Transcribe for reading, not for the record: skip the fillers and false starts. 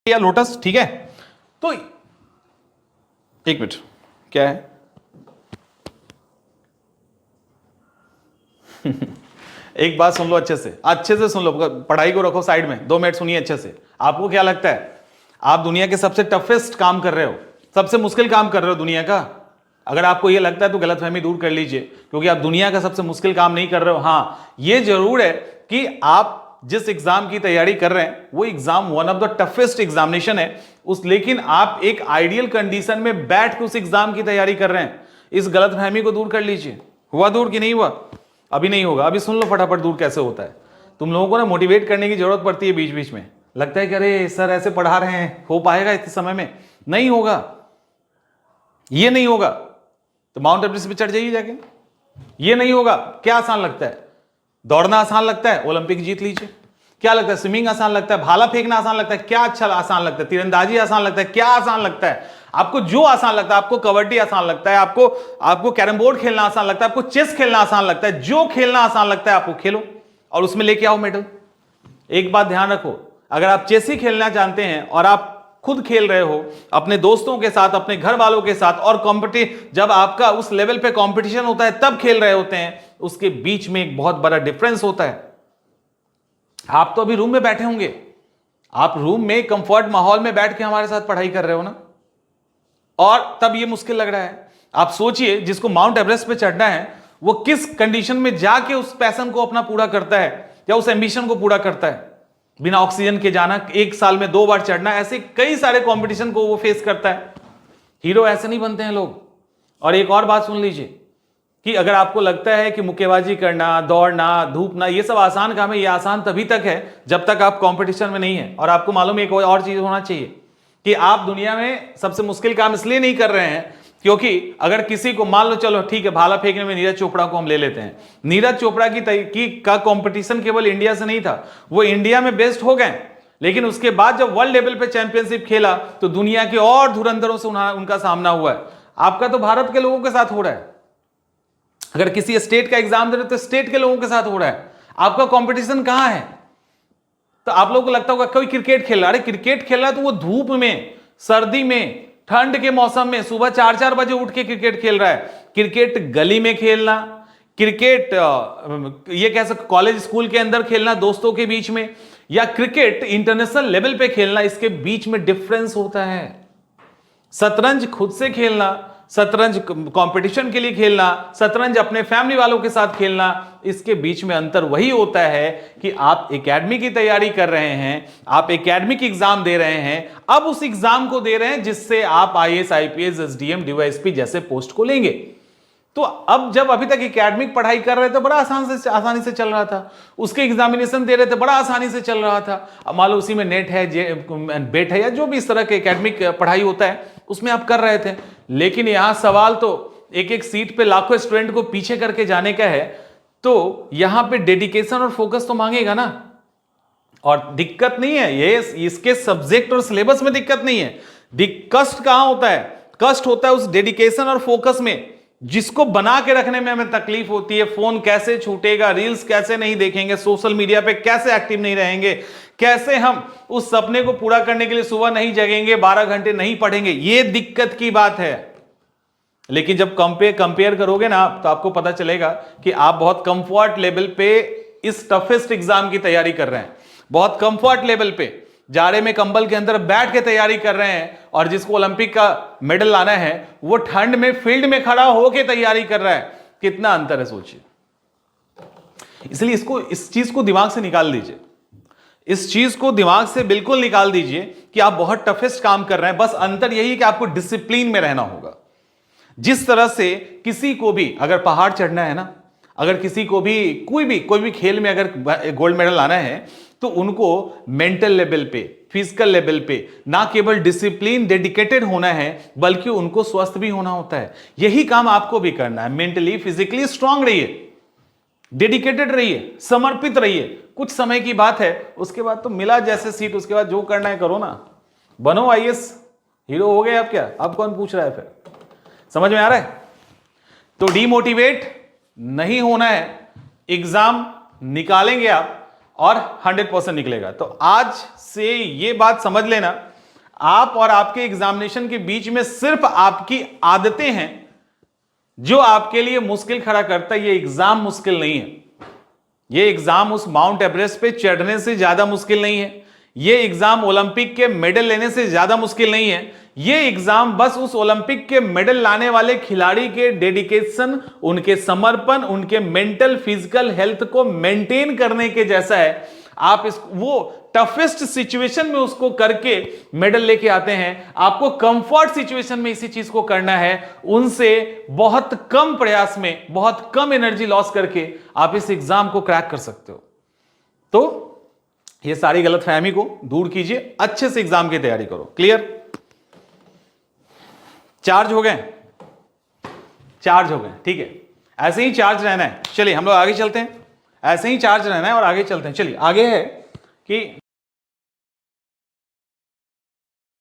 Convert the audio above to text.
या लोटस, ठीक है। तो एक मिनट, क्या है एक बात सुन लो अच्छे से सुन लो, पढ़ाई को रखो साइड में, 2 मिनट सुनिए अच्छे से। आपको क्या लगता है आप दुनिया के सबसे टफेस्ट काम कर रहे हो, सबसे मुश्किल काम कर रहे हो दुनिया का? अगर आपको यह लगता है तो गलतफहमी दूर कर लीजिए, क्योंकि आप दुनिया का सबसे मुश्किल काम नहीं कर रहे हो। हाँ, यह जरूर है कि आप जिस एग्जाम की तैयारी कर रहे हैं वो exam one of the toughest examination है लेकिन आप एक आइडियल कंडीशन में बैठ के उस एग्जाम की तैयारी कर रहे हैं। इस गलतफहमी को दूर कर लीजिए। हुआ दूर कि नहीं हुआ? अभी नहीं होगा, अभी सुन लो फटाफट दूर कैसे होता है। तुम लोगों को ना मोटिवेट करने की जरूरत पड़ती है बीच बीच में। लगता है कि अरे सर ऐसे पढ़ा रहे हैं, हो पाएगा इतने समय में? नहीं होगा, ये नहीं होगा तो माउंट एवरेस्ट पे चढ़ जाइए जाके। ये नहीं होगा। क्या आसान लगता है? दौड़ना आसान लगता है, ओलंपिक जीत लीजिए। क्या लगता है? स्विमिंग आसान लगता है, भाला फेंकना आसान लगता है, क्या अच्छा आसान लगता है? तीरंदाजी आसान लगता है, क्या आसान लगता है? आपको जो आसान लगता है, आपको कबड्डी आसान लगता है, आपको कैरम बोर्ड खेलना आसान लगता है, आपको चेस खेलना आसान लगता है, जो खेलना आसान लगता है आपको खेलो और उसमें लेके आओ मेडल। एक बात ध्यान रखो, अगर आप चेस ही खेलना जानते हैं और आप खुद खेल रहे हो अपने दोस्तों के साथ, अपने घर वालों के साथ, और जब आपका उस लेवल पे कंपटीशन होता है तब खेल रहे होते हैं, उसके बीच में एक बहुत बड़ा डिफरेंस होता है। आप तो अभी रूम में बैठे होंगे, आप रूम में कंफर्ट माहौल में बैठ के हमारे साथ पढ़ाई कर रहे हो ना, और तब ये मुश्किल लग रहा है। आप सोचिए जिसको माउंट एवरेस्ट पे चढ़ना है वो किस कंडीशन में जाके उस पैशन को अपना पूरा करता है या उस एम्बिशन को पूरा करता है। बिना ऑक्सीजन के जाना, 1 साल में 2 बार चढ़ना, ऐसे कई सारे कंपटीशन को वो फेस करता है। हीरो ऐसे नहीं बनते हैं लोग। और एक और बात सुन लीजिए कि अगर आपको लगता है कि मुक्केबाजी करना, दौड़ना, धूपना ये सब आसान काम है, ये आसान तभी तक है जब तक आप कंपटीशन में नहीं है। और आपको मालूम है एक और चीज होना चाहिए कि आप दुनिया में सबसे मुश्किल काम इसलिए नहीं कर रहे हैं क्योंकि अगर किसी को मान लो, चलो ठीक है, भाला फेंकने में नीरज चोपड़ा को हम ले लेते हैं। नीरज चोपड़ा का कंपटीशन केवल इंडिया से नहीं था, वो इंडिया में बेस्ट हो गए, लेकिन उसके बाद जब वर्ल्ड लेवल पे चैंपियनशिप खेला तो दुनिया के और धुरंधरों से उनका सामना हुआ है। आपका तो भारत के लोगों के साथ हो रहा है। अगर किसी स्टेट का एग्जाम दे रहे तो स्टेट के लोगों के साथ हो रहा है। आपका कंपटीशन कहां है? तो आप लोगों को लगता होगा कोई क्रिकेट खेल रहा है, क्रिकेट खेल रहा है तो वो धूप में, सर्दी में, ठंड के मौसम में सुबह 4-4 बजे उठ के क्रिकेट खेल रहा है। क्रिकेट गली में खेलना, क्रिकेट ये कह सकते कॉलेज स्कूल के अंदर खेलना दोस्तों के बीच में, या क्रिकेट इंटरनेशनल लेवल पे खेलना, इसके बीच में डिफरेंस होता है। शतरंज खुद से खेलना, शतरंज कंपटीशन के लिए खेलना, शतरंज अपने फैमिली वालों के साथ खेलना, इसके बीच में अंतर वही होता है कि आप एकेडमी की तैयारी कर रहे हैं, आप एकेडमिक एग्जाम दे रहे हैं, अब उस एग्जाम को दे रहे हैं जिससे आप आईएएस, आईपीएस, एसडीएम, डीवाईएसपी जैसे पोस्ट को लेंगे। तो अब जब अभी तक एकेडमिक पढ़ाई कर रहे थे बड़ा आसानी से चल रहा था, उसके एग्जामिनेशन दे रहे थे बड़ा आसानी से चल रहा था। अब मान लो उसी में नेट है, बेट है, या जो भी इस तरह के एकेडमिक पढ़ाई होता है उसमें आप कर रहे थे। लेकिन यहां सवाल तो एक एक सीट पे लाखों स्टूडेंट को पीछे करके जाने का है, तो यहां पे डेडिकेशन और फोकस तो मांगेगा ना। और दिक्कत नहीं है ये इसके सब्जेक्ट और सिलेबस में, दिक्कत नहीं है। कष्ट कहां होता है? कष्ट होता है उस डेडिकेशन और फोकस में जिसको बना के रखने में हमें तकलीफ होती है। फोन कैसे छूटेगा, रील्स कैसे नहीं देखेंगे, सोशल मीडिया पे कैसे एक्टिव नहीं रहेंगे, कैसे हम उस सपने को पूरा करने के लिए सुबह नहीं जगेंगे, 12 घंटे नहीं पढ़ेंगे, ये दिक्कत की बात है। लेकिन जब कंपेयर करोगे ना तो आपको पता चलेगा कि आप बहुत कंफर्ट लेवल पे इस टफेस्ट एग्जाम की तैयारी कर रहे हैं, बहुत कंफर्ट लेवल पे जाड़े में कंबल के अंदर बैठ के तैयारी कर रहे हैं, और जिसको ओलंपिक का मेडल लाना है वो ठंड में फील्ड में खड़ा होकर तैयारी कर रहा है। कितना अंतर है सोचिए। इसलिए इस चीज को दिमाग से निकाल दीजिए, इस चीज को दिमाग से बिल्कुल निकाल दीजिए कि आप बहुत टफेस्ट काम कर रहे हैं। बस अंतर यही है कि आपको डिसिप्लिन में रहना होगा। जिस तरह से किसी को भी अगर पहाड़ चढ़ना है ना, अगर किसी को भी कोई भी खेल में अगर गोल्ड मेडल लाना है तो उनको मेंटल लेवल पे, फिजिकल लेवल पे ना केवल डिसिप्लिन, डेडिकेटेड होना है बल्कि उनको स्वस्थ भी होना होता है। यही काम आपको भी करना है। मेंटली, फिजिकली स्ट्रांग रहिए, डेडिकेटेड रहिए, समर्पित रहिए। कुछ समय की बात है, उसके बाद तो मिला जैसे सीट, उसके बाद जो करना है करो ना, बनो आईएएस, हीरो हो गए आप। क्या अब कौन पूछ रहा है? फिर समझ में आ रहा है? तो डीमोटिवेट नहीं होना है, एग्जाम निकालेंगे आप और 100% निकलेगा। तो आज से ये बात समझ लेना आप और आपके एग्जामिनेशन के बीच में सिर्फ आपकी आदतें हैं जो आपके लिए मुश्किल खड़ा करता है। ये एग्जाम मुश्किल नहीं है, ये एग्जाम उस माउंट एवरेस्ट पे चढ़ने से ज्यादा मुश्किल नहीं है, ये एग्जाम ओलंपिक के मेडल लेने से ज्यादा मुश्किल नहीं है। ये एग्जाम बस उस ओलंपिक के मेडल लाने वाले खिलाड़ी के डेडिकेशन, उनके समर्पण, उनके मेंटल फिजिकल हेल्थ को मेंटेन करने के जैसा है। आप इस वो टफेस्ट सिचुएशन में उसको करके मेडल लेके आते हैं। आपको कंफर्ट सिचुएशन में इसी चीज को करना है, उनसे बहुत कम प्रयास में, बहुत कम एनर्जी लॉस करके आप इस एग्जाम को क्रैक कर सकते हो। तो ये सारी गलतफहमी को दूर कीजिए, अच्छे से एग्जाम की तैयारी करो। क्लियर? चार्ज हो गए? चार्ज हो गए, ठीक है। ऐसे ही चार्ज रहना है। चलिए हम लोग आगे चलते हैं, ऐसे ही चार्ज रहना है और आगे चलते हैं। चलिए आगे है कि